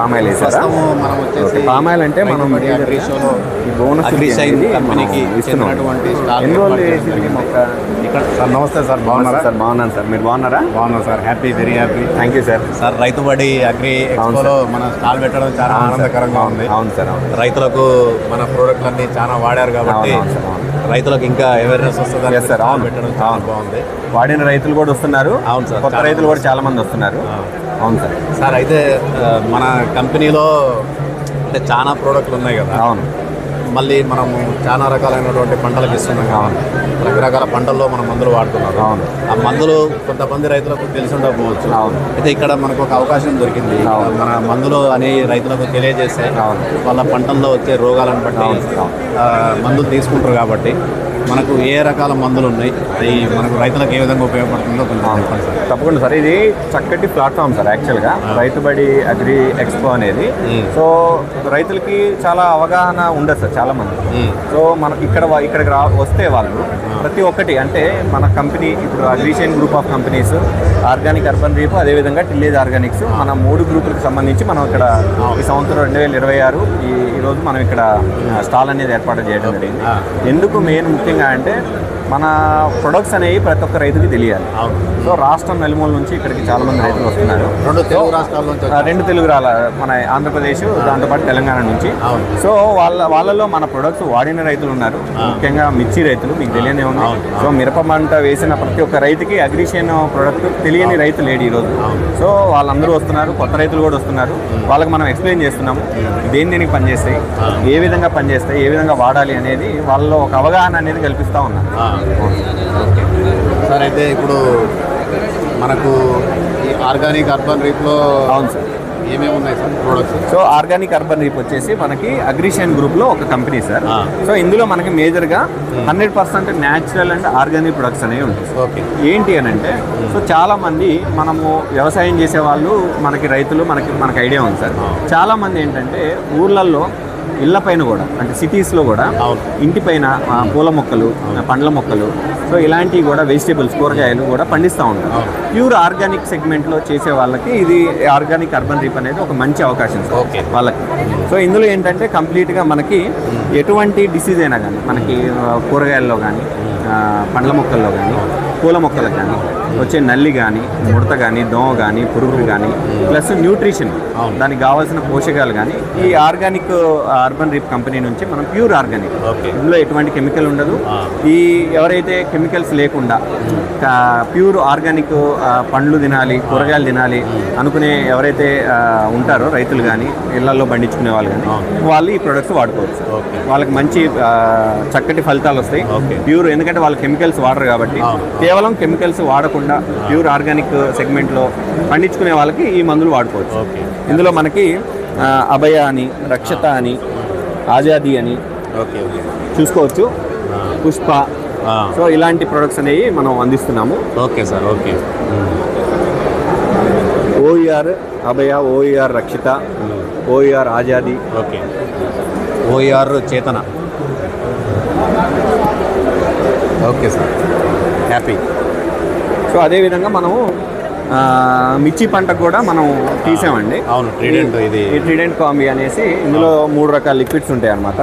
Palm oil వేసారా? మనం వచ్చేసి పామ్ ఆయిల్ అంటే మనం అగ్రి షోలో ఈ బోనస్ కంపెనీకి చెందినటువంటి స్టాల్ మొక్క ఇక్కడ. సార్ నమస్తే సార్, బాగున్నారా? సార్ బాగున్నాను సార్, మీరు బాగున్నారా? బాగున్నాను sir, happy, very happy. Thank you sir. Sir Rythubadi agri ఎక్స్పోలో మన స్టాల్ పెట్టడం చాలా ఆనందకరంగా ఉంది. అవును సార్, అవును. రైతులకు మన ప్రోడక్ట్లన్నీ చాలా వాడారు కాబట్టి రైతులకు ఇంకా అవేర్నెస్ వస్తుంది సార్. అవును, పెట్టడం చాలా బాగుంది. వాడిన రైతులు కూడా వస్తున్నారు. అవును సార్, కొత్త రైతులు కూడా చాలా మంది వస్తున్నారు. అవును సార్. సార్ అయితే మన కంపెనీలో అంటే చాలా ప్రోడక్ట్లు ఉన్నాయి కదా. అవును. మళ్ళీ మనము చాలా రకాలైనటువంటి పంటలకు ఇస్తున్నాం కాబట్టి రకరకాల పంటల్లో మనం మందులు వాడుతున్నాం. అవును. ఆ మందులు కొంతమంది రైతులకు తెలిసి ఉండకపోవచ్చు. అవును. అయితే ఇక్కడ మనకు ఒక అవకాశం దొరికింది. మన మందులు అని రైతులకు తెలియజేస్తే వాళ్ళ పంటల్లో వచ్చే రోగాలను బట్టి మందులు తీసుకుంటారు కాబట్టి మనకు ఏ రకాల మందులు ఉన్నాయి, అవి మనకు రైతులకు ఏ విధంగా ఉపయోగపడుతుందో కొంచెం చెప్పండి సార్. తప్పకుండా సార్. ఇది చక్కటి ప్లాట్ఫామ్ సార్ యాక్చువల్గా రైతుబడి అగ్రి ఎక్స్పో అనేది. సో రైతులకి చాలా అవగాహన ఉండదు సార్ చాలా మంది. సో మనకి ఇక్కడికి వస్తే వాళ్ళు ప్రతి ఒక్కటి అంటే మన కంపెనీ ఇప్పుడు అగ్రిషియన్ group of companies, organic urban reap, అదేవిధంగా టిల్లేజ్ ఆర్గానిక్స్, మన 3 గ్రూపులకు సంబంధించి మనం ఇక్కడ ఈ సంవత్సరం 2026 ఈరోజు మనం ఇక్కడ స్టాల్ అనేది ఏర్పాటు చేయడం జరిగింది. ఎందుకు మెయిన్ ముఖ్యంగా అంటే మన ప్రొడక్ట్స్ అనేవి ప్రతి ఒక్క రైతుకి తెలియాలి. సో రాష్ట్రం నలుమూల నుంచి ఇక్కడికి చాలా మంది రైతులు వస్తున్నారు. 2 తెలుగు రాష్ట్రాల నుంచి, 2 తెలుగు మన ఆంధ్రప్రదేశ్, దాంతోపాటు తెలంగాణ నుంచి. సో వాళ్ళలో మన ప్రొడక్ట్స్ వాడిన రైతులు ఉన్నారు, ముఖ్యంగా మిర్చి రైతులు. మీకు తెలియనే ఉంది. సో మిరప పంట వేసిన ప్రతి ఒక్క రైతుకి అగ్రిషియన్ ప్రొడక్ట్ తెలియని రైతు లేడు ఈరోజు. సో వాళ్ళందరూ వస్తున్నారు, కొత్త రైతులు కూడా వస్తున్నారు. వాళ్ళకి మనం ఎక్స్ప్లెయిన్ చేస్తున్నాము దేనికి పనిచేస్తాయి, ఏ విధంగా పనిచేస్తాయి, ఏ విధంగా వాడాలి అనేది వాళ్ళలో ఒక అవగాహన అనేది కల్పిస్తూ ఉన్నారు. సార్ అయితే ఇప్పుడు మనకు ఈ ఆర్గానిక్ అర్బన్ రీప్లో అవును సార్ ఏమేమి ఉన్నాయి sir products? So organic urban reap వచ్చేసి మనకి అగ్రిషియన్ గ్రూప్లో ఒక కంపెనీ సార్. సో ఇందులో మనకి మేజర్గా 100% న్యాచురల్ అండ్ ఆర్గానిక్ ప్రొడక్ట్స్ అనేవి ఉంటాయి. ఓకే. ఏంటి అని అంటే సో చాలామంది మనము వ్యవసాయం చేసే వాళ్ళు మనకి రైతులు మనకి ఐడియా ఉంది సార్. చాలామంది ఏంటంటే ఊర్లలో ఇళ్ల పైన కూడా అంటే సిటీస్లో కూడా ఇంటి పైన పూల మొక్కలు, పండ్ల మొక్కలు, సో ఇలాంటివి కూడా వెజిటేబుల్స్, కూరగాయలు కూడా పండిస్తూ ఉంటారు. ప్యూర్ ఆర్గానిక్ సెగ్మెంట్లో చేసే వాళ్ళకి ఇది ఆర్గానిక్ అర్బన్ రీప్ అనేది ఒక మంచి అవకాశం సార్ వాళ్ళకి. సో ఇందులో ఏంటంటే కంప్లీట్గా మనకి ఎటువంటి డిసీజ్ అయినా కానీ మనకి కూరగాయల్లో కానీ, పండ్ల మొక్కల్లో కానీ, పూల మొక్కలకు కానీ వచ్చే నల్లి కానీ, ముడత కానీ, దోమ కానీ, పురుగులు కానీ, ప్లస్ న్యూట్రిషన్ దానికి కావాల్సిన పోషకాలు కానీ ఈ ఆర్గానిక్ అర్బన్ రీప్ కంపెనీ నుంచి మనం ప్యూర్ ఆర్గానిక్, ఇందులో ఎటువంటి కెమికల్ ఉండదు. ఈ ఎవరైతే కెమికల్స్ లేకుండా ప్యూర్ ఆర్గానిక్ పండ్లు తినాలి, కూరగాయలు తినాలి అనుకునే ఎవరైతే ఉంటారో రైతులు కానీ, ఇళ్లలో పండించుకునే వాళ్ళు కానీ, వాళ్ళు ఈ ప్రొడక్ట్స్ వాడుకోవచ్చు. వాళ్ళకి మంచి చక్కటి ఫలితాలు వస్తాయి ప్యూర్. ఎందుకంటే వాళ్ళు కెమికల్స్ వాడరు కాబట్టి కేవలం కెమికల్స్ వాడకుండా ప్యూర్ ఆర్గానిక్ సెగ్మెంట్లో పండించుకునే వాళ్ళకి ఈ మందులు వాడుకోవచ్చు. ఇందులో మనకి అభయ అని, రక్షత అని, ఆజాదీ అని చూసుకోవచ్చు, పుష్ప, సో ఇలాంటి ప్రొడక్ట్స్ అనేవి మనం అందిస్తున్నాము. Okay sir. ఓకే. ఓఈఆర్ అభయ, ఓఈఆర్ రక్షిత, ఓఈఆర్ ఆజాదీ, ఓకే, ఓఈఆర్ చేతన. Okay sir, happy. సో అదేవిధంగా మనము మిర్చి పంటకు కూడా మనం తీసామండి. అవును, ట్రీడెంట్. ఇది ట్రీడెంట్ కాంబీ అనేసి ఇందులో 3 రకాల లిక్విడ్స్ ఉంటాయి అన్నమాట.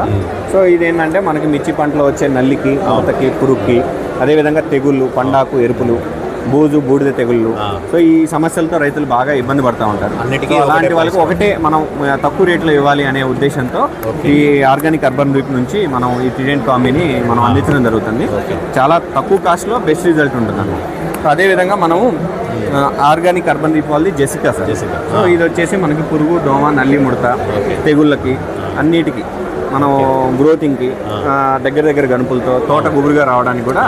సో ఇదేంటంటే మనకి మిర్చి పంటలో వచ్చే నల్లికి, అవతకి, పురుగుకి, అదేవిధంగా తెగుళ్ళు, పండాకు ఎరుపులు, బూజు, బూడిద తెగుళ్ళు, సో ఈ సమస్యలతో రైతులు బాగా ఇబ్బంది పడుతూ ఉంటారు. అలాంటి వాళ్ళకి ఒకటే మనం తక్కువ రేట్లో ఇవ్వాలి అనే ఉద్దేశంతో ఈ ఆర్గానిక్ అర్బన్ రీప్ నుంచి మనం ఈ ట్రీడెంట్ కాంబీని మనం అందించడం జరుగుతుంది. చాలా తక్కువ కాస్ట్లో బెస్ట్ రిజల్ట్ ఉంటుందండి. సో అదేవిధంగా మనము ఆర్గానిక్ అర్బన్ రీప్ వాళ్ళది జెసికా సార్. సో ఇది వచ్చేసి మనకి పురుగు, దోమ, నల్లి, ముడత, తెగుళ్ళకి అన్నిటికీ మనం గ్రోతింగ్కి, దగ్గర గనుపులతో తోట గుబురుగా రావడానికి కూడా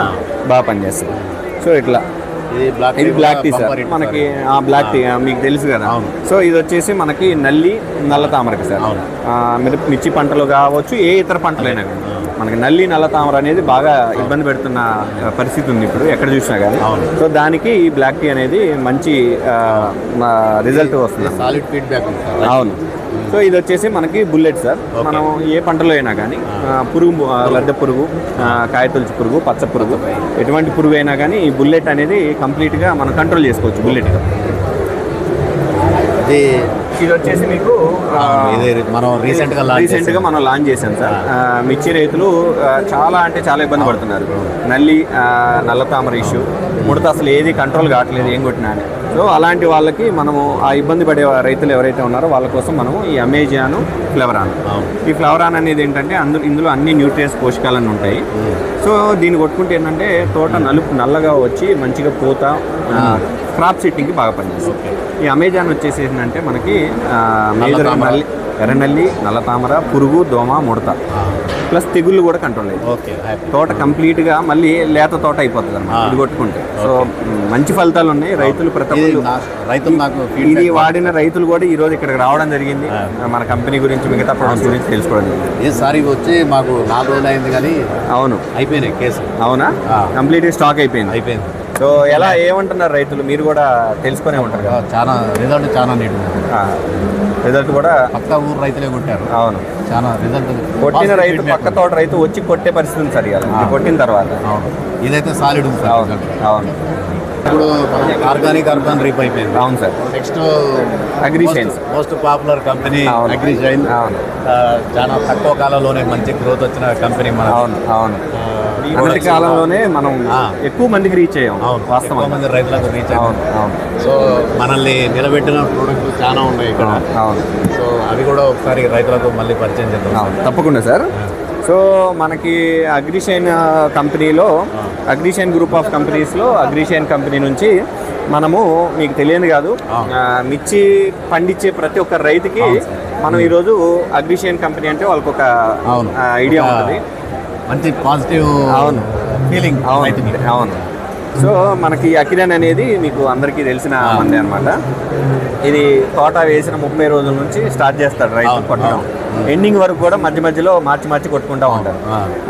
బాగా పనిచేస్తుంది. సో ఇట్లా ఇది బ్లాక్ టీ సార్. మనకి బ్లాక్ టీ మీకు తెలుసు కదా. సో ఇది వచ్చేసి మనకి నల్లి, నల్ల తామరకి సార్. మిర్చి పంటలు కావచ్చు, ఏ ఇతర పంటలైనా కానీ మనకి నల్లి, నల్ల తామర అనేది బాగా ఇబ్బంది పెడుతున్న పరిస్థితి ఉంది ఇప్పుడు ఎక్కడ చూసినా కానీ. సో దానికి ఈ బ్లాక్ టీ అనేది మంచి రిజల్ట్ వస్తుంది. Solid feedback. అవును. సో ఇది వచ్చేసి మనకి బుల్లెట్ సార్. మనం ఏ పంటలో అయినా కానీ పురుగు, లద్దె పురుగు, కాయతొలుచు పురుగు, పచ్చ పురుగు, ఎటువంటి పురుగు అయినా కానీ ఈ బుల్లెట్ అనేది కంప్లీట్గా మనం కంట్రోల్ చేసుకోవచ్చు బుల్లెట్గా. ఇది ఇది వచ్చేసి మీకు ఇది మనం రీసెంట్గా మనం లాంచ్ చేసాం సార్. మిర్చి రైతులు చాలా అంటే చాలా ఇబ్బంది పడుతున్నారు. నల్ల తామర ఇష్యూ, ముడత అసలు ఏది కంట్రోల్ కావట్లేదు ఏం కొట్టినా అని. సో అలాంటి వాళ్ళకి మనము ఆ ఇబ్బంది పడే రైతులు ఎవరైతే ఉన్నారో వాళ్ళ కోసం మనము ఈ అమెజాన్ ఫ్లవరాన్, ఈ ఫ్లవరాన్ అనేది ఏంటంటే ఇందులో అన్ని న్యూట్రియన్స్ పోషకాలన్నీ ఉంటాయి. సో దీన్ని కొట్టుకుంటే ఏంటంటే తోట నల్లగా వచ్చి మంచిగా పూత, క్రాప్ సెట్టింగ్కి బాగా పనిచేస్తుంది. ఈ అమెజాన్ వచ్చేసి ఏంటంటే మనకి ఎర్రనల్లి, నల్ల తామర, పురుగు, దోమ, ముడత ప్లస్ తెగుళ్ళు కూడా కంట్రోల్ అయ్యి తోట కంప్లీట్గా మళ్ళీ లేత తోట అయిపోతుంది అన్నమాట ఇది కొట్టుకుంటే. సో మంచి ఫలితాలు ఉన్నాయి. రైతులు ఇది వాడిన రైతులు కూడా ఈ రోజు ఇక్కడికి రావడం జరిగింది. మన కంపెనీ గురించి, మిగతా ప్రొడక్ట్స్ గురించి తెలుసుకోవడం జరిగింది. ఈసారి వచ్చి మాకు 4 రోజులు అయింది కానీ అవును అయిపోయినాయి కేసు. అవునా? కంప్లీట్గా స్టాక్ అయిపోయింది. సో ఎలా ఏమంటున్నారు రైతులు? మీరు కూడా తెలుసుకునే ఉంటారు కదా. రిజల్ట్ చాలా నీట్, రిజల్ట్ కూడా పక్క ఊరు రైతులే కొట్టారు. అవును, చాలా రిజల్ట్. కొట్టిన రైతు పక్క తోట రైతు వచ్చి కొట్టే పరిస్థితి ఉంది సార్ ఇవాళ కొట్టిన తర్వాత. అవును, ఇదైతే సాలిడ్ ఉంది. అవును ఇప్పుడు ఆర్గానిక్ అర్బన్ రీప్ అయిపోయింది. అవును సార్. నెక్స్ట్ అగ్రిషైన్స్, మోస్ట్ పాపులర్ కంపెనీ అగ్రిషైన్. చాలా తక్కువ కాలంలోనే మంచి గ్రోత్ వచ్చిన కంపెనీ మన. అవును ఈ కాలంలోనే మనం ఎక్కువ మందికి రీచ్ అయ్యాం. వాస్తవం మంది రైతులకు రీచ్ అయ్యాం. సో మనల్ని నిలబెట్టిన ప్రోడక్ట్ చాలా ఉన్నాయి ఇక్కడ. సో అవి కూడా ఒకసారి రైతులకు మళ్ళీ పరిచయం చేద్దాం. తప్పకుండా సార్. సో మనకి అగ్రిషైన్ కంపెనీలో, అగ్రిషైన్ గ్రూప్ ఆఫ్ కంపెనీస్లో అగ్రిషైన్ కంపెనీ నుంచి మనము, మీకు తెలియదు కాదు, మిర్చి పండించే ప్రతి ఒక్క రైతుకి మనం ఈరోజు అగ్రిషైన్ కంపెనీ అంటే వాళ్ళకి ఒక ఐడియా ఉంటుంది, మంచి పాజిటివ్ ఫీలింగ్. అవును. సో మనకి అకిరాన్ అనేది మీకు అందరికీ తెలిసిన మంది అనమాట. ఇది తోట వేసిన 30 రోజుల నుంచి స్టార్ట్ చేస్తాడు రైతు కొట్టడం. ఎండింగ్ వరకు కూడా మధ్య మధ్యలో మార్చి కొట్టుకుంటూ ఉంటారు.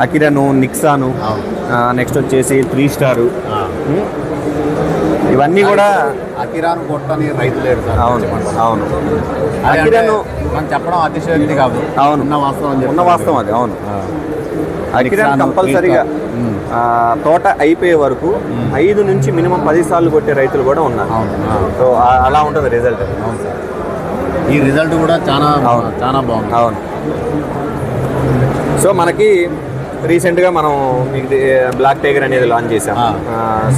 అకిరాను, నిక్సాను, నెక్స్ట్ వచ్చేసి 3 స్టారు, ఇవన్నీ కూడా. అకిరాను కొట్టని రైతు లేడు. అవును అకిరాను మనం చెప్పడం అతిశయోక్తి కాదు. అవును, ఉన్న వాస్తవం అది. అవును, అకిరాన్ కంపల్సరీగా తోట అయిపోయే వరకు 5 నుంచి మినిమం 10 సార్లు కొట్టే రైతులు కూడా ఉన్నారు. సో అలా ఉంటుంది రిజల్ట్. ఈ రిజల్ట్ కూడా చాలా బాగుంది. అవును. సో మనకి రీసెంట్గా మనం మీకు బ్లాక్ టైగర్ అనేది లాంచ్ చేసాం.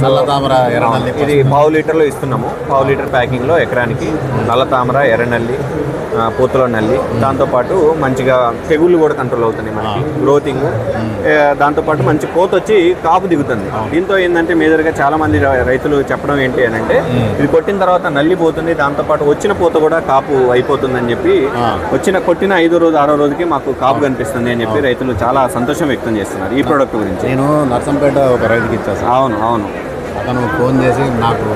నల్ల తామర, ఎర్రనల్లి ఇది 1/2 లీటర్లో ఇస్తున్నాము. 1/2 లీటర్ ప్యాకింగ్లో ఎకరానికి నల్ల తామర, ఎర్రనల్లి, పూతలో నల్లి, దాంతోపాటు మంచిగా తెగుళ్ళు కూడా కంట్రోల్ అవుతుంది మనకి, గ్రోతింగ్. దాంతోపాటు మంచి కోత వచ్చి కాపు దిగుతుంది. దీంతో ఏంటంటే మేజర్గా చాలా మంది రైతులు చెప్పడం ఏంటి అని అంటే, ఇది కొట్టిన తర్వాత నల్లి పోతుంది, దాంతోపాటు వచ్చిన పూత కూడా కాపు అయిపోతుందని చెప్పి, కొట్టిన 5వ రోజు 6వ రోజుకి మాకు కాపు కనిపిస్తుంది అని చెప్పి రైతులు చాలా సంతోషం వ్యక్తం చేస్తున్నారు ఈ ప్రోడక్ట్ గురించి. నేను నర్సంపేట ఒక రైతుకి ఇచ్చాను. అవును అతను ఫోన్ చేసి నాకు,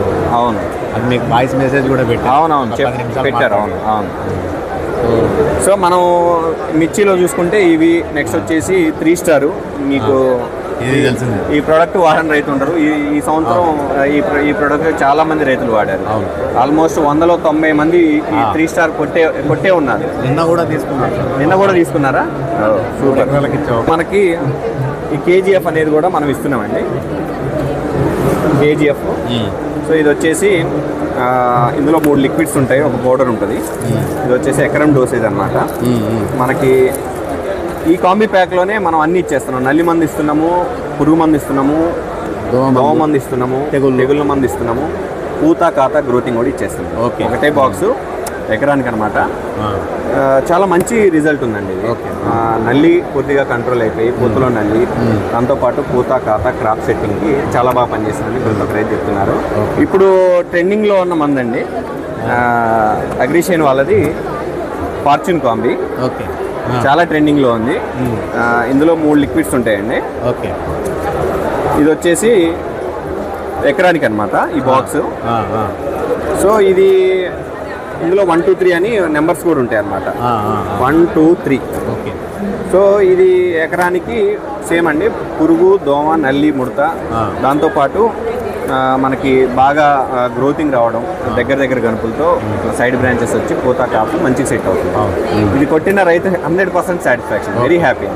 అది మీకు వాయిస్ మెసేజ్ కూడా పెట్టారు. అవును. సో మనం మిర్చిలో చూసుకుంటే ఇవి నెక్స్ట్ వచ్చేసి 3 స్టారు. మీకు ఈ ప్రోడక్ట్ వాడని రైతు ఉంటారు. ఈ సంవత్సరం ఈ ప్రోడక్ట్ చాలా మంది రైతులు వాడారు. ఆల్మోస్ట్ 100లో 90 మంది ఈ 3 స్టార్ కొట్టే ఉన్నారు. నిన్న కూడా తీసుకున్నారా? సూపర్. మనకి ఈ కేజీఎఫ్ అనేది కూడా మనం ఇస్తున్నామండి. కేజీఎఫ్. సో ఇది వచ్చేసి ఇందులో 3 లిక్విడ్స్ ఉంటాయి, ఒక పౌడర్ ఉంటుంది. ఇది వచ్చేసి ఎకరం డోసేజ్ అనమాట. మనకి ఈ కాంబీ ప్యాక్లోనే మనం అన్ని ఇచ్చేస్తున్నాం. నల్లి మందు ఇస్తున్నాము, పురుగు మందు ఇస్తున్నాము, దోమ మందు ఇస్తున్నాము, తెగుళ్ళ మందు ఇస్తున్నాము, పూత, కాత, గ్రోతింగ్ కూడా ఇచ్చేస్తున్నాం. ఒకటే బాక్సు ఎకరానికి అనమాట. చాలా మంచి రిజల్ట్ ఉందండి. నల్లి కొద్దిగా కంట్రోల్ అయిపోయి, పూతలో నల్లి, దాంతోపాటు పూత, కాత, క్రాప్ సెట్టింగ్కి చాలా బాగా పనిచేస్తుందని ప్రతి ఒక్క రైతు చెప్తున్నారు. ఇప్పుడు ట్రెండింగ్లో ఉన్న మందండి అగ్రిషైన్ వాళ్ళది ఫార్చ్యూన్ కాంబీ. చాలా ట్రెండింగ్లో ఉంది. ఇందులో 3 లిక్విడ్స్ ఉంటాయండి. ఇది వచ్చేసి ఎకరానికి అనమాట ఈ బాక్స్. సో ఇది ఇందులో 1, 2, 3 అని నెంబర్స్ కూడా ఉంటాయి అన్నమాట. 1, 2, 3. సో ఇది ఎకరానికి సేమ్ అండి. పురుగు, దోమ, నల్లి, ముడత, దాంతోపాటు మనకి బాగా గ్రోతింగ్ రావడం, దగ్గర గనుపులతో సైడ్ బ్రాంచెస్ వచ్చి పూత, కాపు మంచిగా సెట్ అవుతుంది. ఇది కొట్టిన రైతు 100% సాటిస్ఫాక్షన్, వెరీ హ్యాపీ.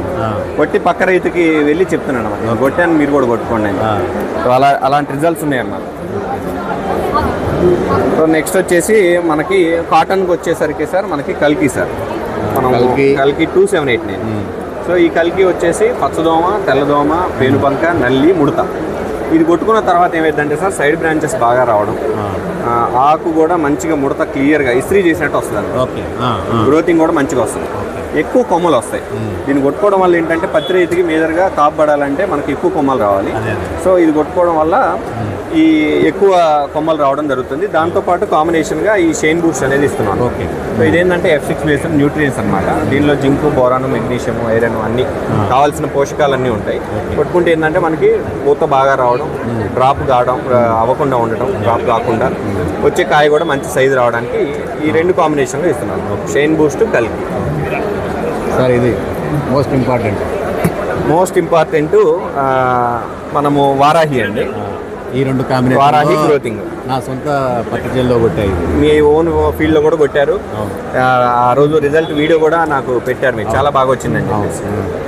కొట్టి పక్క రైతుకి వెళ్ళి చెప్తున్నాను అన్నమాట, కొట్టాను మీరు కూడా కొట్టుకోండి అని. సో అలాంటి రిజల్ట్స్ ఉన్నాయన్నమాట. సో నెక్స్ట్ వచ్చేసి మనకి కాటన్కి వచ్చేసరికి సార్ మనకి కల్కి సార్, మనం కల్కి 2789. సో ఈ కల్కి వచ్చేసి పచ్చదోమ, తెల్లదోమ, పేనుబంక, నల్లి, ముడత. ఇది కొట్టుకున్న తర్వాత ఏమైందంటే సార్ సైడ్ బ్రాంచెస్ బాగా రావడం, ఆకు కూడా మంచిగా ముడత క్లియర్గా ఇస్త్రీ చేసినట్టు వస్తుంది, గ్రోతింగ్ కూడా మంచిగా వస్తుంది, ఎక్కువ కొమ్మలు వస్తాయి. దీన్ని కొట్టుకోవడం వల్ల ఏంటంటే పత్తి రైతుకి మేజర్గా కాపాడాలంటే మనకి ఎక్కువ కొమ్మలు రావాలి. సో ఇది కొట్టుకోవడం వల్ల ఈ ఎక్కువ కొమ్మలు రావడం జరుగుతుంది. దాంతోపాటు కాంబినేషన్గా ఈ షైన్ బూస్ట్ అనేది ఇస్తున్నాను. సో ఇదేంటంటే F6 బేస్డ్ న్యూట్రియన్స్ అనమాట. దీనిలో జింకు, బోరాను, మెగ్నీషియం, ఐరన్ అన్నీ కావాల్సిన పోషకాలన్నీ ఉంటాయి. కొట్టుకుంటే ఏంటంటే మనకి పూత బాగా రావడం, డ్రాప్ కావడం అవ్వకుండా ఉండటం, డ్రాప్ కాకుండా వచ్చే కాయ కూడా మంచి సైజు రావడానికి ఈ రెండు కాంబినేషన్లో ఇస్తున్నాను, షైన్ బూస్ట్, కల్కి. సార్ ఇది మోస్ట్ ఇంపార్టెంట్ మనము వారాహి అండి. ఈ రెండు కాంబినేషన్ వారాహి గ్రోతింగ్ నా సొంత పత్తి చేల్లో కొట్టాయి, మీ ఓన్ ఫీల్డ్లో కూడా కొట్టారు. ఆ రోజు రిజల్ట్ వీడియో కూడా నాకు పెట్టారు, మీకు చాలా బాగా వచ్చిందని చెప్పేసి.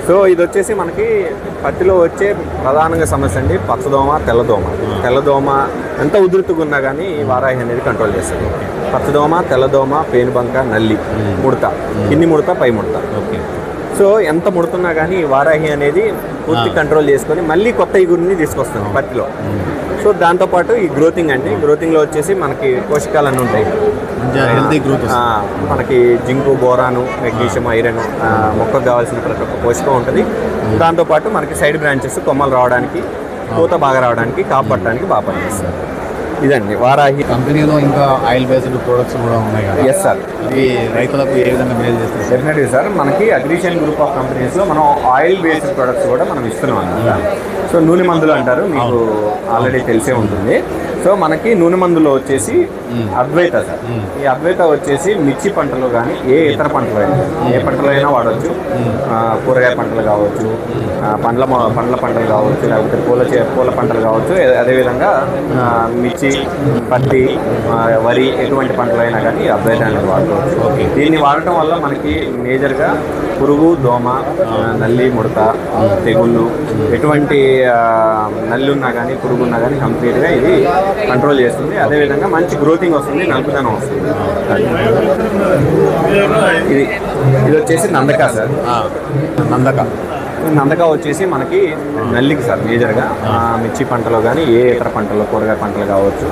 సో ఇది వచ్చేసి మనకి పత్తిలో వచ్చే ప్రధానంగా సమస్య అండి పచ్చదోమ, తెల్లదోమ. తెల్లదోమ ఎంత ఉధృతిగా ఉన్నా కానీ వారాహి అనేది కంట్రోల్ చేస్తుంది. పచ్చదోమ, తెల్లదోమ, పేనుబంక, నల్లి, ముడత, కింది ముడత, పై ముడత. సో ఎంత ముడుతున్నా కానీ వారాహి అనేది పూర్తి కంట్రోల్ చేసుకొని మళ్ళీ కొత్త ఇగురిని తీసుకొస్తుంది పత్తిలో. సో దాంతోపాటు ఈ గ్రోతింగ్ అండి, గ్రోతింగ్లో వచ్చేసి మనకి పోషకాలన్నీ ఉంటాయి. హెల్తీ గ్రోత్ మనకి జింకు, బోరాను, మెగ్నీషియం, ఐరన్ మొక్కకు కావాల్సిన ప్రతి ఒక్క పోషకం ఉంటుంది. దాంతోపాటు మనకి సైడ్ బ్రాంచెస్ కొమ్మలు రావడానికి, పూత బాగా రావడానికి, కాపాడడానికి బాగా పనిచేస్తుంది. ఇదండి వారాహి. కంపెనీలో ఇంకా ఆయిల్ బేస్డ్ ప్రొడక్ట్స్ కూడా ఉన్నాయి కదా? Yes sir. ఈ రైతులకు ఏ విధంగా మేలు చేస్తారు? డెఫినెట్లీ సార్, మనకి అగ్రిషన్ గ్రూప్ ఆఫ్ కంపెనీస్లో మనం ఆయిల్ బేస్డ్ ప్రొడక్ట్స్ కూడా మనం ఇస్తున్నాం అన్నమాట. సో నూనె మందులు అంటారు, మీకు ఆల్రెడీ తెలిసే ఉంటుంది. సో మనకి నూనె మందులో వచ్చేసి అద్వైత సార్. ఈ అద్వైత వచ్చేసి మిర్చి పంటలు కానీ ఏ ఇతర పంటలు అయినా, ఏ పంటలు అయినా వాడవచ్చు. కూరగాయ పంటలు కావచ్చు, పండ్ల పంటలు కావచ్చు, లేకపోతే పూల పంటలు కావచ్చు. అదేవిధంగా మిర్చి, పత్తి, వరి ఎటువంటి పంటలు అయినా కానీ అద్వైత అనేది వాడుకోవచ్చు. దీన్ని వాడటం వల్ల మనకి మేజర్గా పురుగు, దోమ, నల్లి, ముడత, తెగుళ్ళు, ఎటువంటి నల్లి ఉన్నా కానీ పురుగు ఉన్నా కానీ కంప్లీట్గా ఇది కంట్రోల్ చేస్తుంది. అదేవిధంగా మంచి గ్రోతింగ్ వస్తుంది, నలుపుదనం వస్తుంది. ఇది వచ్చేసి నందక సార్. నందక వచ్చేసి మనకి నల్లికి సార్ మేజర్గా మిర్చి పంటలో కానీ ఏ ఇతర పంటలో, కూరగాయ పంటలు కావచ్చు,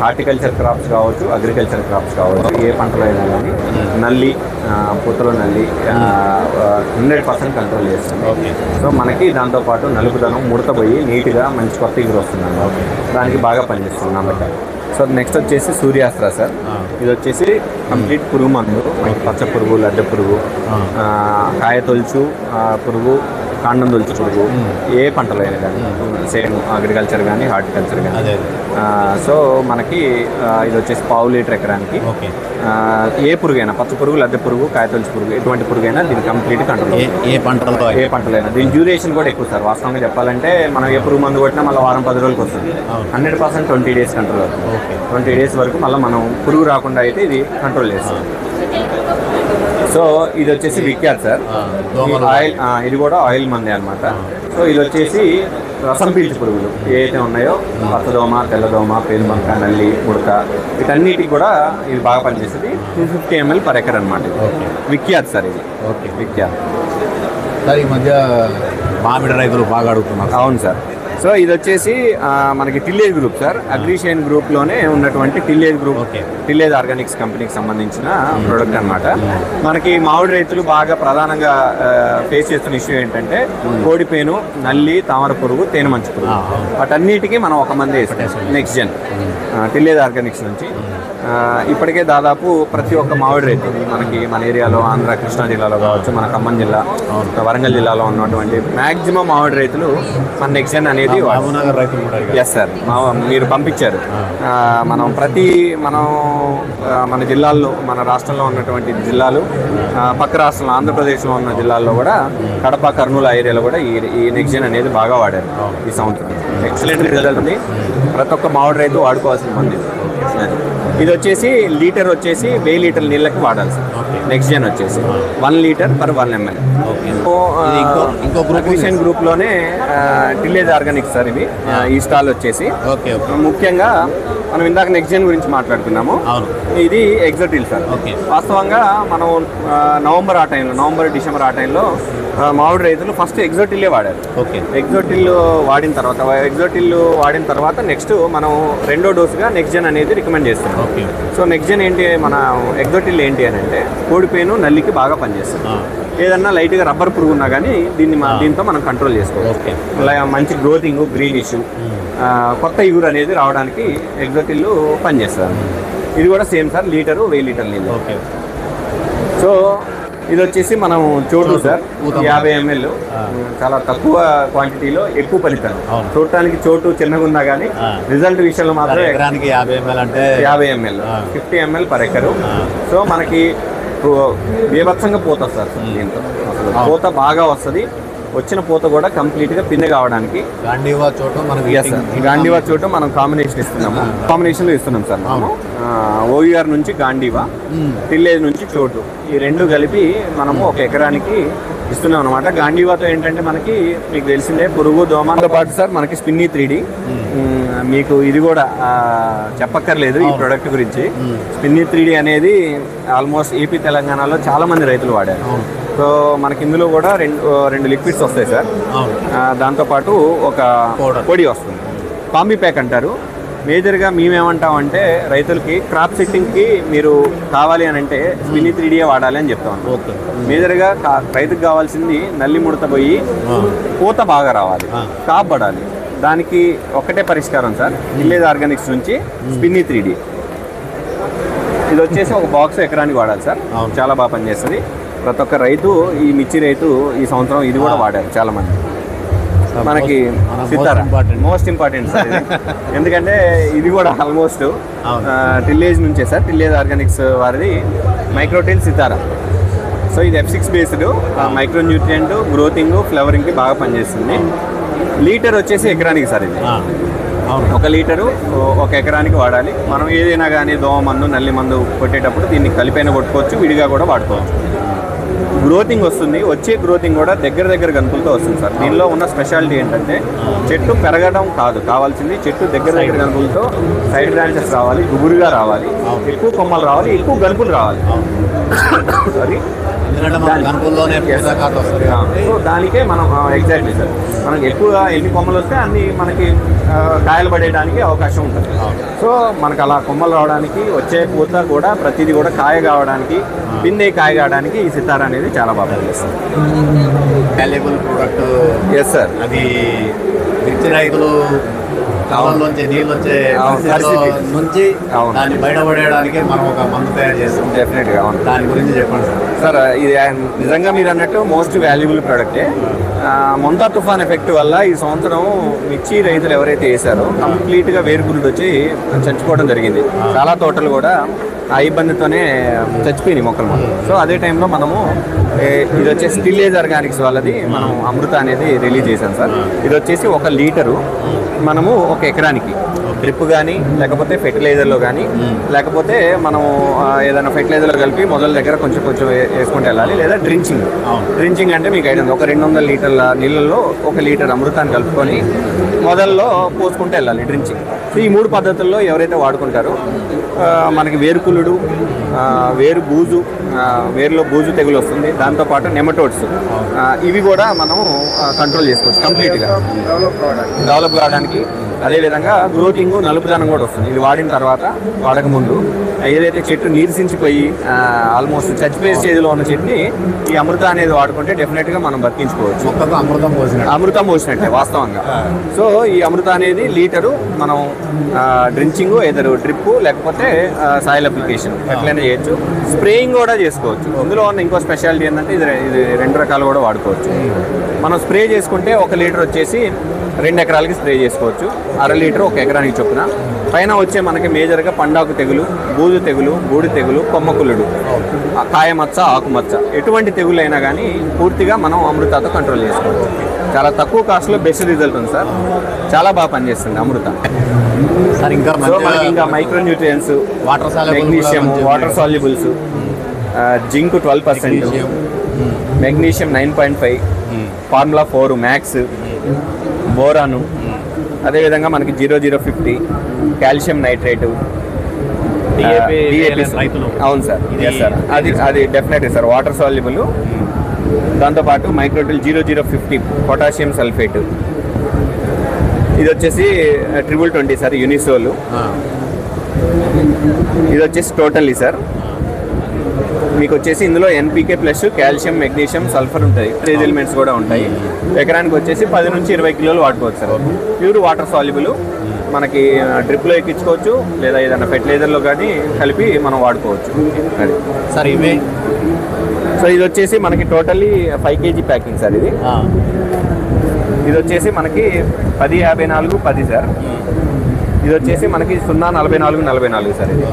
హార్టికల్చర్ క్రాప్స్ కావచ్చు, అగ్రికల్చర్ క్రాప్స్ కావచ్చు, ఏ పంటలో అయినా కానీ నల్లి, పూతలో నల్లి 100% కంట్రోల్ చేస్తుంది. సో మనకి దాంతోపాటు నలుపుదనం, ముడత పోయి నీట్గా మంచి కొత్త ఇగురు వస్తుంది అన్నమాట. దానికి బాగా పనిచేస్తుంది నందక. సో నెక్స్ట్ వచ్చేసి సూర్యాస్త్ర సార్. ఇది వచ్చేసి కంప్లీట్ పురుగు మందు, మనకి పచ్చ పురుగు, లద్దె పురుగు, కాయ తొలుచు పురుగు, కాండం తొలుచు పురుగు, ఏ పంటలో అయినా కానీ సేమ్ అగ్రికల్చర్ కానీ హార్టికల్చర్ కానీ. సో మనకి ఇది వచ్చేసి 1/2 లీటర్ ఎకరానికి ఏ పురుగైనా, పచ్చ పురుగు, లద్దె పురుగు, కాయ తొలుచు పురుగు, ఎటువంటి పురుగైనా దీన్ని కంప్లీట్ కంట్రోల్. ఏ పంటలైనా దీని డ్యూరేషన్ కూడా ఎక్కువ సార్. వాస్తవంగా చెప్పాలంటే మనం ఏ పురుగు మందు కొట్టినా మళ్ళీ వారం 10 రోజులకు వస్తుంది. 100% 20 డేస్ కంట్రోల్ అవుతుంది. 20 డేస్ వరకు మళ్ళీ మనం పురుగు రాకుండా అయితే ఇది కంట్రోల్ చేస్తాం. సో ఇది వచ్చేసి విఖ్యాత్ సార్. ఆయిల్, ఇది కూడా ఆయిల్ మందే అనమాట. సో ఇది వచ్చేసి రసం పీల్చి పురుగులు ఏవైతే ఉన్నాయో పచ్చదోమ, తెల్లదోమ, పేనుబంక, నల్లి, ముడత, వీటన్నిటికి కూడా ఇది బాగా పనిచేస్తుంది. 250 ml per acre అనమాట. విఖ్యాత్ సార్ ఇది. విఖ్యాత్ సార్. ఈ మధ్య మామిడి రైతులు బాగా అడుగుతున్నారు. అవును సార్. సో ఇది వచ్చేసి మనకి టిల్లేజ్ గ్రూప్ సార్. అగ్రిషియన్ గ్రూప్లోనే ఉన్నటువంటి టిల్లేజ్ గ్రూప్, టిల్లేజ్ ఆర్గానిక్స్ కంపెనీకి సంబంధించిన ప్రోడక్ట్ అనమాట. మనకి మామిడి రైతులు బాగా ప్రధానంగా ఫేస్ చేస్తున్న ఇష్యూ ఏంటంటే కోడిపేను, నల్లి, తామర పురుగు, తేనె మంచు పురుగు. వాటన్నిటికీ మనం ఒక మంది వేస్తాం నెక్స్ట్ జెన్ టిల్లేజ్ ఆర్గానిక్స్ నుంచి. ఇప్పటికే దాదాపు ప్రతి ఒక్క మామిడి రైతు మనకి మన ఏరియాలో, ఆంధ్ర కృష్ణా జిల్లాలో కావచ్చు, మన ఖమ్మం జిల్లా, వరంగల్ జిల్లాలో ఉన్నటువంటి మ్యాక్సిమం మామిడి రైతులు మన నెక్స్ట్ జెన్ అనేది. ఎస్ సార్, మీరు పంపించారు. మన జిల్లాల్లో, మన రాష్ట్రంలో ఉన్నటువంటి జిల్లాలు, పక్క రాష్ట్రంలో ఆంధ్రప్రదేశ్లో ఉన్న జిల్లాల్లో కూడా, కడప, కర్నూలు ఏరియాలో కూడా ఈ నెక్స్ట్ జెన్ అనేది బాగా వాడారు ఈ సంవత్సరం. ఎక్సలెంట్ రిజల్ట్ ఉంది. ప్రతి ఒక్క మామిడి రైతు వాడుకోవాల్సిన మంది. ఇది వచ్చేసి లీటర్ వచ్చేసి 1000 లీటర్ల నీళ్ళకి వాడాలి సార్. నెక్స్ట్ జెన్ వచ్చేసి 1 లీటర్ per 1 ml. ఇంకో గ్రూప్ లోనే టిల్లేజ్ ఆర్గానిక్స్ సార్ ఇవి. ఈ స్టాల్ వచ్చేసి ఓకే ముఖ్యంగా మనం ఇందాక నెక్స్ట్ జెన్ గురించి మాట్లాడుకున్నాము. ఇది ఎగ్జోటిల్ సార్. వాస్తవంగా మనం నవంబర్ డిసెంబర్ ఆ టైంలో మామిడి రైతులు ఫస్ట్ ఎగ్జోటిల్లే వాడారు. ఎగ్జోటిల్ వాడిన తర్వాత నెక్స్ట్ మనం రెండో డోసుగా నెక్స్ట్ జెన్ అనేది రికమెండ్ చేస్తున్నాం. సో నెక్స్ట్ జెన్ ఏంటి, మన ఎగ్జోటిల్ ఏంటి అని అంటే కోడిపేను నల్లికి బాగా పనిచేస్తుంది. ఏదన్నా లైట్గా రబ్బర్ పురుగు ఉన్నా కానీ దీంతో మనం కంట్రోల్ చేసుకోవచ్చు. మంచి గ్రోతింగ్, గ్రీనిష్, కొత్త ఇగురు అనేది రావడానికి ఎగ్జోటిల్ పనిచేస్తారు. ఇది కూడా సేమ్ సార్, లీటరు 1000 లీటర్ నీళ్ళు. సో ఇది వచ్చేసి మనం చోటు సార్ 50 ml, చాలా తక్కువ క్వాంటిటీలో ఎక్కువ ఫలితం. చూడటానికి చోటు చిన్నగా ఉన్నా కానీ రిజల్ట్ విషయంలో మాత్రం 50 ml అంటే 50 ml 50 ml per acre. So మనకి బీభత్సంగా పూత వస్తుంది సార్. దీంతో అసలు పూత బాగా వస్తుంది. వచ్చిన పూత కూడా కంప్లీట్గా పిండి కావడానికి గాంధీవా చోటు మనం కాంబినేషన్లో ఇస్తున్నాం సార్. మనము ఓయూఆర్ నుంచి గాంధీవా, టిల్లేజ్ నుంచి చోటు, ఈ రెండు కలిపి మనము ఒక ఎకరానికి ఇస్తున్నాం అనమాట. గాంధీవాతో ఏంటంటే మనకి మీకు తెలిసిందే పురుగు దోమతో పాటు సార్ మనకి స్పిన్నీ 3D, మీకు ఇది కూడా చెప్పక్కర్లేదు ఈ ప్రోడక్ట్ గురించి. స్పిన్నీ 3D అనేది ఆల్మోస్ట్ ఏపీ తెలంగాణలో చాలా మంది రైతులు వాడారు. సో మనకి ఇందులో కూడా రెండు లిక్విడ్స్ వస్తాయి సార్. దాంతోపాటు ఒక పొడి వస్తుంది, కాంబీ ప్యాక్ అంటారు. మేజర్గా మేమేమంటామంటే రైతులకి క్రాప్ సెట్టింగ్కి మీరు కావాలి అని అంటే స్పిన్నీ 3D వాడాలి అని చెప్తాం. మేజర్గా రైతుకు కావాల్సింది నల్లి ముడత పోయి పూత బాగా రావాలి, కాప్ పడాలి. దానికి ఒకటే పరిష్కారం సార్, విలేజ్ ఆర్గానిక్స్ నుంచి స్పిన్నీ 3D. ఇది వచ్చేసి ఒక బాక్స్ ఎకరానికి వాడాలి సార్. చాలా బాగా పనిచేస్తుంది. ప్రతి ఒక్క రైతు, ఈ మిర్చి రైతు ఈ సంవత్సరం ఇది కూడా వాడారు చాలా మంది. మనకి సితారా మోస్ట్ ఇంపార్టెంట్ సార్ ఇది. ఎందుకంటే ఇది కూడా ఆల్మోస్ట్ టిల్లేజ్ నుంచే సార్, టిల్లేజ్ ఆర్గానిక్స్ వారిది మైక్రోటిల్ సితారా. సో ఇది F6 బేస్డ్, మైక్రో న్యూట్రియంట్, గ్రోతింగ్, ఫ్లవరింగ్కి బాగా పనిచేస్తుంది. లీటర్ వచ్చేసి ఎకరానికి సార్ ఇది. 1 లీటరు ఒక ఎకరానికి వాడాలి. మనం ఏదైనా కానీ దోమ మందు, నల్లి మందు కొట్టేటప్పుడు దీన్ని కలిపైన కొట్టుకోవచ్చు, విడిగా కూడా వాడుకోవచ్చు. గ్రోతింగ్ వస్తుంది. వచ్చే గ్రోతింగ్ కూడా దగ్గర గనుపులతో వస్తుంది సార్. దీనిలో ఉన్న స్పెషాలిటీ ఏంటంటే చెట్టు పెరగడం కాదు కావాల్సింది, చెట్టు దగ్గర గనుపులతో సైడ్ బ్రాంచెస్ రావాలి, గుబురుగా రావాలి, ఎక్కువ కొమ్మలు రావాలి, ఎక్కువ గనుపులు రావాలి. సారీ, సో దానికే మనం ఎగ్జాక్ట్లీ సార్, మనకి ఎక్కువగా ఎన్ని కొమ్మలు వస్తే అన్ని మనకి కాయలు పడేయడానికి అవకాశం ఉంటుంది. సో మనకు అలా కొమ్మలు రావడానికి, వచ్చే పూత కూడా ప్రతిదీ కూడా కాయ కావడానికి, పిండి కాయ కావడానికి ఈ సితారా అనేది చాలా బాగా పనిచేస్తుంది. Valuable product. Yes sir. అది మిర్చి రైతులు కావాల్లోంచి నీళ్ళు వచ్చే నుంచి దాన్ని బయటపడేయడానికి మనం ఒక మందు తయారు చేస్తాం. డెఫినెట్గా దాని గురించి చెప్పండి సార్. ఇది నిజంగా మీరు అన్నట్టు మోస్ట్ వాల్యుబుల్ ప్రోడక్టే. మొంతా తుఫాన్ ఎఫెక్ట్ వల్ల ఈ సంవత్సరం మిర్చి రైతులు ఎవరైతే వేసారో కంప్లీట్గా వేరుకుళ్ళు వచ్చి చచ్చిపోవడం జరిగింది. చాలా తోటలు కూడా ఆ ఇబ్బందితోనే చచ్చిపోయినాయి మొక్కలు. సో అదే టైంలో మనము ఇది వచ్చేసి టిల్లేజ్ ఆర్గానిక్స్ వాళ్ళది మనం అమృత అనేది రిలీజ్ చేశాం సార్. ఇది వచ్చేసి 1 లీటరు మనము ఒక ఎకరానికి డ్రిప్ కానీ, లేకపోతే ఫెర్టిలైజర్లో కానీ, లేకపోతే మనం ఏదైనా ఫెర్టిలైజర్లో కలిపి మొదల దగ్గర కొంచెం వేసుకుంటూ వెళ్ళాలి. లేదా డ్రించింగ్ అంటే మీకు ఐడియా, ఒక 200 లీటర్ల నీళ్ళల్లో 1 లీటర్ అమృతాన్ని కలుపుకొని మొదల్లో పోసుకుంటూ వెళ్ళాలి డ్రించింగ్. సో ఈ 3 పద్ధతుల్లో ఎవరైతే వాడుకుంటారో మనకి వేరుకులుడు, వేరు బూజు, వేరులో బూజు తెగులు వస్తుంది, దాంతోపాటు నెమటోడ్స్, ఇవి కూడా మనం కంట్రోల్ చేసుకోవచ్చు కంప్లీట్గా డెవలప్ కావడానికి. అదేవిధంగా గ్రోతింగ్, నలుపుదనం కూడా వస్తుంది ఇది వాడిన తర్వాత. వాడక ముందు ఏదైతే చెట్టు నీరసించిపోయి ఆల్మోస్ట్ చచ్చిపోయే స్టేజ్లో ఉన్న చెట్టుని ఈ అమృత అనేది వాడుకుంటే డెఫినెట్గా మనం బతికించుకోవచ్చు. అమృతం పోసినట్టే వాస్తవంగా. సో ఈ అమృత అనేది లీటరు మనం డ్రించింగ్, ఏదరు డ్రిప్ లేకపోతే సాయిల్ అప్లికేషన్ ఎట్లయినా చేయొచ్చు. స్ప్రేయింగ్ కూడా చేసుకోవచ్చు. ఇందులో ఉన్న ఇంకో స్పెషాలిటీ ఏంటంటే ఇది 2 రకాలు కూడా వాడుకోవచ్చు. మనం స్ప్రే చేసుకుంటే 1 లీటర్ వచ్చేసి 2 ఎకరాలకి స్ప్రే చేసుకోవచ్చు. 1/2 లీటర్ 1 ఎకరానికి చొప్పున. పైన వచ్చే మనకి మేజర్గా పండాకు తెగులు, బూజు తెగులు, బూడి తెగులు, కొమ్మకులుడు, కాయమచ్చ, ఆకుమచ్చ, ఎటువంటి తెగులు అయినా కానీ పూర్తిగా మనం అమృతతో కంట్రోల్ చేసుకోవచ్చు. చాలా తక్కువ కాస్ట్లో బెస్ట్ రిజల్ట్ ఉంది సార్. చాలా బాగా పనిచేస్తుంది అమృత. సార్ ఇంకా సో మనకి ఇంకా micro nutrients, water magnesium, water solubles, zinc 12%, magnesium 9.5, formula 4 max, boron, అదేవిధంగా మనకి 0050, కాల్షియం నైట్రేటు, అవును సార్. ఎస్ సార్, అది డెఫినెట్లీ సార్ వాటర్ సాల్యుబుల్. దాంతోపాటు మైక్రోటిల్ 0050, పొటాషియం సల్ఫేట్, ఇది వచ్చేసి 2020 సార్ యూనిసోల్, ఇది వచ్చేసి టోటల్లీ సార్. మీకు వచ్చేసి ఇందులో NPK plus calcium, magnesium, sulphur ఉంటాయి, ట్రేజ్ ఎలిమెంట్స్ కూడా ఉంటాయి. ఎకరానికి వచ్చేసి 10 నుంచి 20 కిలోలు వాడుకోవచ్చు సార్. ప్యూర్ వాటర్ సాల్యుబుల్, మనకి డ్రిప్లో ఎక్కించుకోవచ్చు లేదా ఏదైనా ఫెర్టిలైజర్లో కానీ కలిపి మనం వాడుకోవచ్చు. అది సార్ ఇవే. సో ఇది వచ్చేసి మనకి టోటల్లీ 5 kg ప్యాకింగ్ సార్. ఇది వచ్చేసి మనకి 1054 10 సార్. ఇది వచ్చేసి మనకి 044 44 సార్. ఇది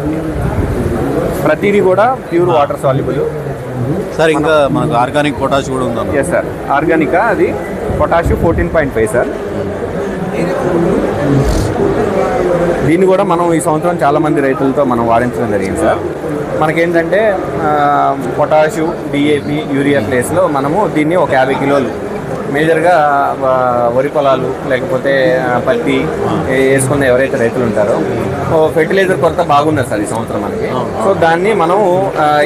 ప్రతిదీ కూడా ప్యూర్ వాటర్ సాల్యుబుల్ సార్. ఇంకా మనకు ఆర్గానిక్ పొటాష్ కూడా ఉందా? ఎస్ సార్, ఆర్గానికా, అది పొటాష్ 14.5 సార్. దీన్ని కూడా మనం ఈ సంవత్సరం చాలామంది రైతులతో మనం వాడించడం జరిగింది సార్. మనకేంటంటే పొటాషు, DAP, యూరియా ప్లేస్లో మనము దీన్ని ఒక 50 కిలోలు మేజర్గా వరి పొలాలు లేకపోతే పత్తి వేసుకున్న ఎవరైతే రైతులు ఉంటారో ఫెర్టిలైజర్ కొరత బాగున్నది సార్ ఈ సంవత్సరం మనకి. సో దాన్ని మనం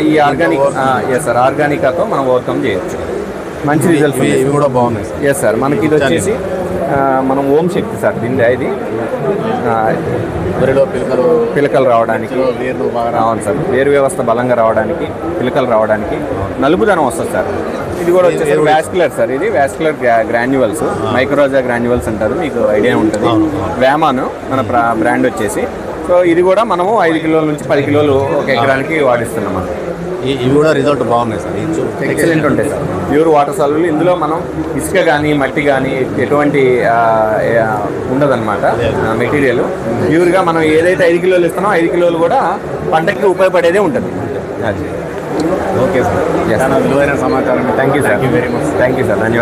ఈ ఆర్గానిక్, ఎస్ సార్, ఆర్గానికాతో మనం ఓవర్కమ్ చేయొచ్చు. మంచి రిజల్ట్స్ ఇవి కూడా బాగున్నాయి సార్. ఎస్ సార్, మనకి ఇది వచ్చేసి మనం ఓం శక్తి సార్. దీనిలో ఇది వరిలో పిలకలు రావడానికి, అవును సార్, వేరు వ్యవస్థ బలంగా రావడానికి, పిలకలు రావడానికి, నలుపుదనం వస్తుంది సార్. ఇది కూడా వచ్చేసి వాస్కులర్ సార్. ఇది వాస్కులర్ గ్రాన్యువల్స్, మైక్రోజా గ్రాన్యువల్స్ అంటారు, మీకు ఐడియా ఉంటుంది. వ్యామాను మన బ్రాండ్ వచ్చేసి. సో ఇది కూడా మనము 5 కిలోల నుంచి 10 కిలోలు ఒక ఎకరానికి వాడిస్తున్నాం మనం. ఇవి కూడా రిజల్ట్ బాగున్నాయి సార్. ఎక్సలెంట్ ఉంటాయి సార్, ప్యూర్ వాటర్ సాల్యుబుల్. ఇందులో మనం ఇసుక కానీ మట్టి కానీ ఎటువంటి ఉండదన్నమాట మెటీరియల్. ప్యూర్గా మనం ఏదైతే 5 కిలోలు ఇస్తున్నామో 5 కిలోలు కూడా పంటకి ఉపయోగపడేదే ఉంటుంది. అది ఓకే సార్, విలువైన సమాచారం. Thank you sir, very much. Thank you sir, ధన్యవాదాలు.